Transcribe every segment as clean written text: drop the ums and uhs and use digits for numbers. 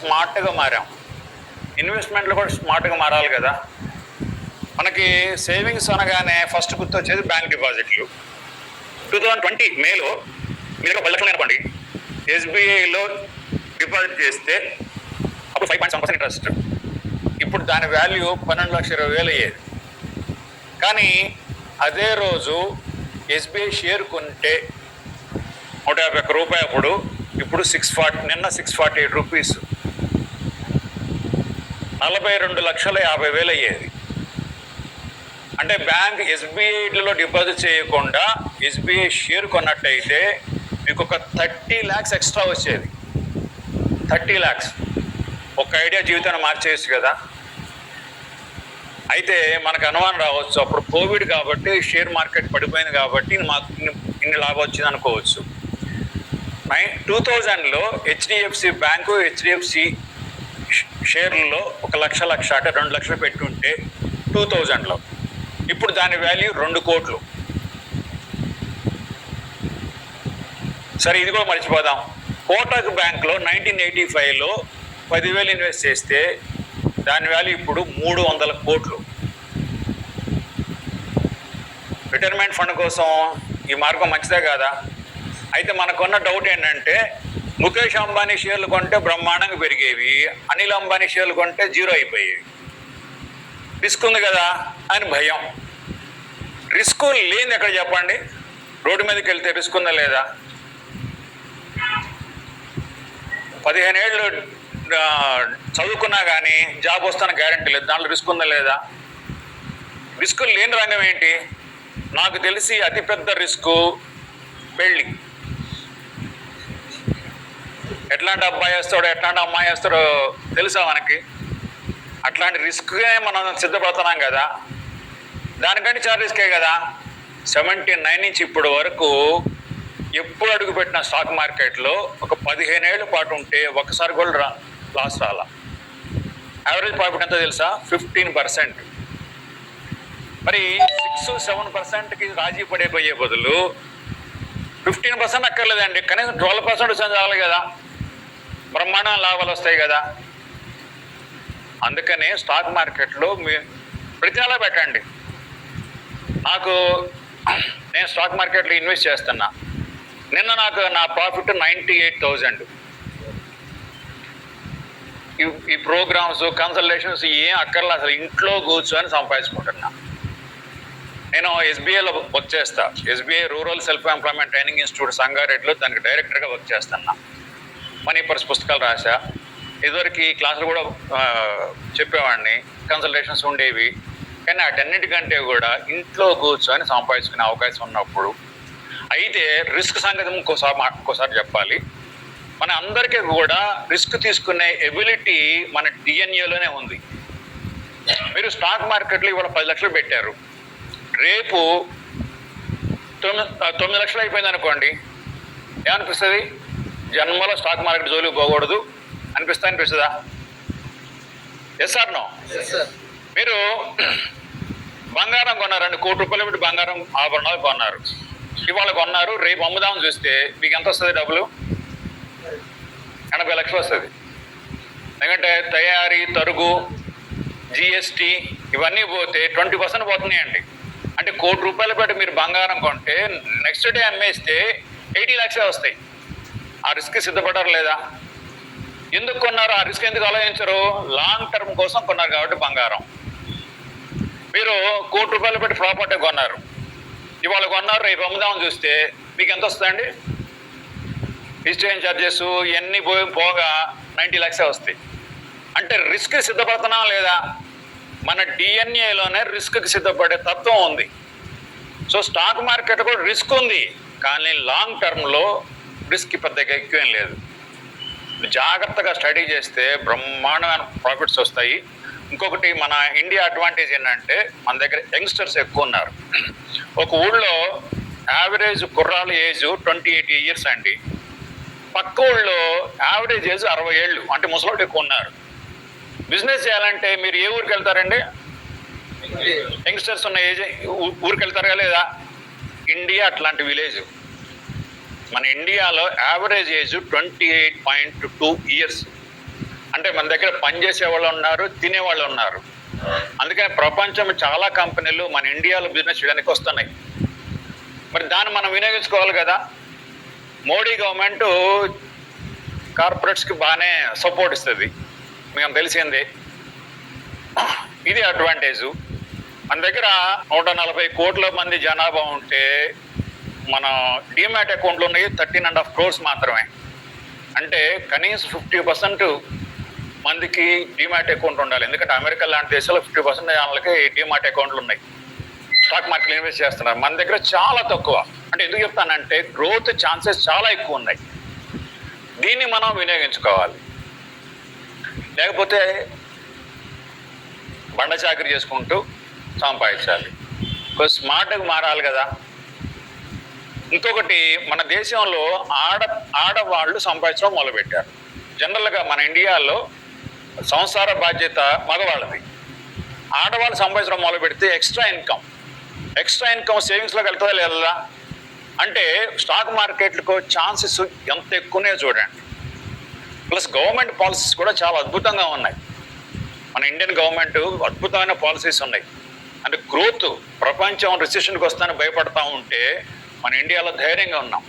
స్మార్ట్గా మారాం, ఇన్వెస్ట్మెంట్లు కూడా స్మార్ట్గా మారాలి కదా. మనకి సేవింగ్స్ అనగానే ఫస్ట్ గుర్తొచ్చేది బ్యాంక్ డిపాజిట్లు. 2020 మేలో మీరు 10 లక్షలు అనుకోండి, ఎస్బీఐలో డిపాజిట్ చేస్తే అప్పుడు 5.7% ఇంట్రెస్ట్. ఇప్పుడు దాని వాల్యూ 12,20,000 అయ్యేది. కానీ అదే రోజు ఎస్బీఐ షేర్ కొంటే 151 రూపాయి, అప్పుడు ఇప్పుడు 640, నిన్న 648 రూపీస్, 42,50,000 అయ్యేది. అంటే బ్యాంక్ ఎస్బీఐలో డిపాజిట్ చేయకుండా ఎస్బీఐ షేర్ కొన్నట్టయితే మీకు ఒక 30 lakhs ఎక్స్ట్రా వచ్చేది. 30 lakhs ఒక ఐడియా జీవితాన్ని మార్చేయచ్చు కదా. అయితే మనకు అనుమానం రావచ్చు, అప్పుడు కోవిడ్ కాబట్టి షేర్ మార్కెట్ పడిపోయింది కాబట్టి మాకు ఇన్ని లాభం వచ్చింది అనుకోవచ్చు. 2000లో హెచ్డిఎఫ్సి బ్యాంకు హెచ్డిఎఫ్సి షేర్లలో 1 లక్ష అంటే 2 లక్షలు పెట్టుంటే 2000లో, ఇప్పుడు దాని వాల్యూ 2 కోట్లు. సరే ఇది కూడా మర్చిపోదాం. కోటక్ బ్యాంక్లో 1985లో 10,000 ఇన్వెస్ట్ చేస్తే దాని వాల్యూ ఇప్పుడు 300 కోట్లు. రిటైర్మెంట్ ఫండ్ కోసం ఈ మార్గం మంచిదే కాదా? అయితే మనకున్న డౌట్ ఏంటంటే, ముఖేష్ అంబానీ షేర్లు కొంటే బ్రహ్మాండంగా పెరిగేవి, అనిల్ అంబానీ షేర్లు కొంటే జీరో అయిపోయేవి. రిస్క్ ఉంది కదా అని భయం. రిస్క్ లేని ఎక్కడ చెప్పండి? రోడ్డు మీదకి వెళ్తే రిస్క్ ఉందా లేదా? 15 ఏళ్ళు చదువుకున్నా కానీ జాబ్ వస్తున్న గ్యారంటీ లేదు, దాంట్లో రిస్క్ ఉందా లేదా? రిస్క్ లేని రంగం ఏంటి? నాకు తెలిసి అతిపెద్ద రిస్క్ పెళ్ళి. ఎట్లాంటి అబ్బాయి వేస్తాడో ఎట్లాంటి అమ్మాయి వేస్తాడో తెలుసా మనకి? అట్లాంటి రిస్క్నే మనం సిద్ధపడుతున్నాం కదా. దానికంటే చాలా రిస్కే కదా. 79 నుంచి ఇప్పటి వరకు ఎప్పుడు అడుగుపెట్టిన స్టాక్ మార్కెట్లో ఒక 15 ఏళ్ల పాటు ఉంటే ఒకసారి కూడా లాస్ రాలా. యావరేజ్ ప్రాఫిట్ ఎంత తెలుసా? 15%. మరి 6-7%కి రాజీ పడిపోయే బదులు 15% అక్కర్లేదండి, కనీసం 12% చాలు కదా, బ్రహ్మాండ లాభాలు వస్తాయి కదా. అందుకనే స్టాక్ మార్కెట్లో ప్రతి నెల పెట్టండి. నేను స్టాక్ మార్కెట్లో ఇన్వెస్ట్ చేస్తున్నా. నిన్న నా ప్రాఫిట్ 98,000. ఈ ప్రోగ్రామ్స్ కన్సల్టేషన్స్ ఏం అక్కర్లా, అసలు ఇంట్లో కూర్చొని సంపాదించుకుంటున్నా. నేను ఎస్బీఐలో వర్క్ చేస్తా. SBI rural self employment training institute సంగారెడ్డిలో దానికి డైరెక్టర్గా వర్క్ చేస్తున్నా. మనీ పర్స్ పుస్తకాలు రాసా. ఇదివరకు ఈ క్లాసులు కూడా చెప్పేవాడిని, కన్సల్టేషన్స్ ఉండేవి. కానీ వాటన్నిటికంటే కూడా ఇంట్లో కూర్చొని సంపాదించుకునే అవకాశం ఉన్నప్పుడు. అయితే రిస్క్ సంగతి ఇంకోసారి చెప్పాలి. మన అందరికీ కూడా రిస్క్ తీసుకునే ఎబిలిటీ మన డిఎన్ఏలోనే ఉంది. మీరు స్టాక్ మార్కెట్లో ఇవాళ 10 లక్షలు పెట్టారు, రేపు 9 లక్షలు అయిపోయింది అనుకోండి, ఏమనిపిస్తుంది? జన్మలో స్టాక్ మార్కెట్ జోలికి పోకూడదు అనిపిస్తుందా? Yes or no? మీరు బంగారం కొన్నారండి, 1 కోటి రూపాయలు పెట్టి బంగారం ఆభరణాలు కొన్నారు. ఇవాళ కొన్నారు, రేపు అమ్ముదామని చూస్తే మీకు ఎంత వస్తుంది? డబ్బులు 80 లక్షలు వస్తుంది. ఎందుకంటే తయారీ, తరుగు, జిఎస్టీ ఇవన్నీ పోతే 20% పోతున్నాయండి. అంటే 1 కోటి రూపాయలు పెట్టి మీరు బంగారం కొంటే నెక్స్ట్ డే అమ్మేస్తే 80 లక్షలే వస్తాయి. ఆ రిస్క్ సిద్ధపడారు లేదా? ఎందుకు కొన్నారు? ఆ రిస్క్ ఎందుకు ఆలోచించరు? లాంగ్ టర్మ్ కోసం కొన్నారు కాబట్టి బంగారం. మీరు 1 కోటి రూపాయలు పెట్టి ప్రాపర్టీ కొన్నారు, ఇవాళ కొన్నారు, రేపు అమ్ముదామని చూస్తే మీకు ఎంత వస్తుందండి? రిజిస్ట్రేషన్ ఛార్జెస్ ఇవన్నీ పోగా 90 లక్షలే వస్తాయి. అంటే రిస్క్ సిద్ధపడుతున్నాం లేదా? మన డిఎన్ఏలోనే రిస్క్కి సిద్ధపడే తత్వం ఉంది. సో స్టాక్ మార్కెట్ కూడా రిస్క్ ఉంది, కానీ లాంగ్ టర్మ్లో రిస్క్ పెద్దగా ఎక్కువేం లేదు. జాగ్రత్తగా స్టడీ చేస్తే బ్రహ్మాండమైన ప్రాఫిట్స్ వస్తాయి. ఇంకొకటి, మన ఇండియా అడ్వాంటేజ్ ఏంటంటే మన దగ్గర యంగ్స్టర్స్ ఎక్కువ ఉన్నారు. ఒక ఊళ్ళో యావరేజ్ కుర్రాల ఏజ్ 28 ఇయర్స్ అండి. పక్క ఊళ్ళో యావరేజ్ ఏజ్ 60 ఏళ్ళు, అంటే ముసలోళ్ళు ఎక్కువ ఉన్నారు. బిజినెస్ చేయాలంటే మీరు ఏ ఊరికి వెళ్తారండి? యంగ్స్టర్స్ ఉన్న ఏజ్ ఊరికి వెళ్తారా లేదా? ఇండియా అట్లాంటి విలేజ్. మన ఇండియాలో యావరేజ్ ఏజ్ 28.2 ఇయర్స్. అంటే మన దగ్గర పనిచేసే వాళ్ళు ఉన్నారు, తినేవాళ్ళు ఉన్నారు. అందుకని ప్రపంచం చాలా కంపెనీలు మన ఇండియాలో బిజినెస్ చేయడానికి వస్తున్నాయి. మరి దాన్ని మనం వినియోగించుకోవాలి కదా. మోడీ గవర్నమెంట్ కార్పొరేట్స్కి బాగానే సపోర్ట్ ఇస్తుంది, మీకు తెలిసిందే. ఇది అడ్వాంటేజు. మన దగ్గర 140 కోట్ల మంది జనాభా ఉంటే మన డిమాట్ అకౌంట్లు ఉన్నాయి 13.5 crores మాత్రమే. అంటే కనీసం 50% మందికి డిమాట్ అకౌంట్ ఉండాలి. ఎందుకంటే అమెరికా లాంటి దేశాల్లో 50% వాళ్ళకి డిమాట్ అకౌంట్లు ఉన్నాయి, స్టాక్ మార్కెట్లో ఇన్వెస్ట్ చేస్తున్నారు. మన దగ్గర చాలా తక్కువ. అంటే ఎందుకు చెప్తానంటే గ్రోత్ ఛాన్సెస్ చాలా ఎక్కువ ఉన్నాయి. దీన్ని మనం వినియోగించుకోవాలి. లేకపోతే బండ చాకరీ చేసుకుంటూ సంపాదించాలి. కొంచెం స్మార్ట్గా మారాలి కదా. ఇంకొకటి, మన దేశంలో ఆడవాళ్ళు సంపాదించడం మొదలుపెట్టారు. జనరల్గా మన ఇండియాలో సంసార బాధ్యత మగవాళ్ళది. ఆడవాళ్ళు సంపాదించడం మొదలు పెడితే ఎక్స్ట్రా ఇన్కమ్ సేవింగ్స్లోకి వెళ్తుందా లేదా అంటే స్టాక్ మార్కెట్లకు ఛాన్సెస్ ఎంత ఎక్కువనే చూడండి. ప్లస్ గవర్నమెంట్ పాలసీస్ కూడా చాలా అద్భుతంగా ఉన్నాయి. మన ఇండియన్ గవర్నమెంట్ అద్భుతమైన పాలసీస్ ఉన్నాయి. అంటే గ్రోత్, ప్రపంచం రిసెషన్కి వస్తానని భయపడతా ఉంటే మన ఇండియాలో ధైర్యంగా ఉన్నాం.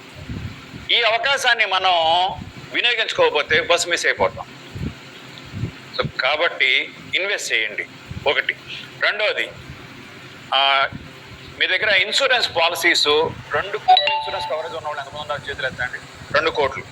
ఈ అవకాశాన్ని మనం వినియోగించుకోకపోతే బస్ మిస్ అయిపోతాం. సో కాబట్టి ఇన్వెస్ట్ చేయండి ఒకటి. రెండోది, మీ దగ్గర ఇన్సూరెన్స్ పాలసీస్ 2 కోట్ల ఇన్సూరెన్స్ కవరేజ్ ఉన్న వాళ్ళు ఎంతమంది చేతులు ఎత్తండి. 2 కోట్లు.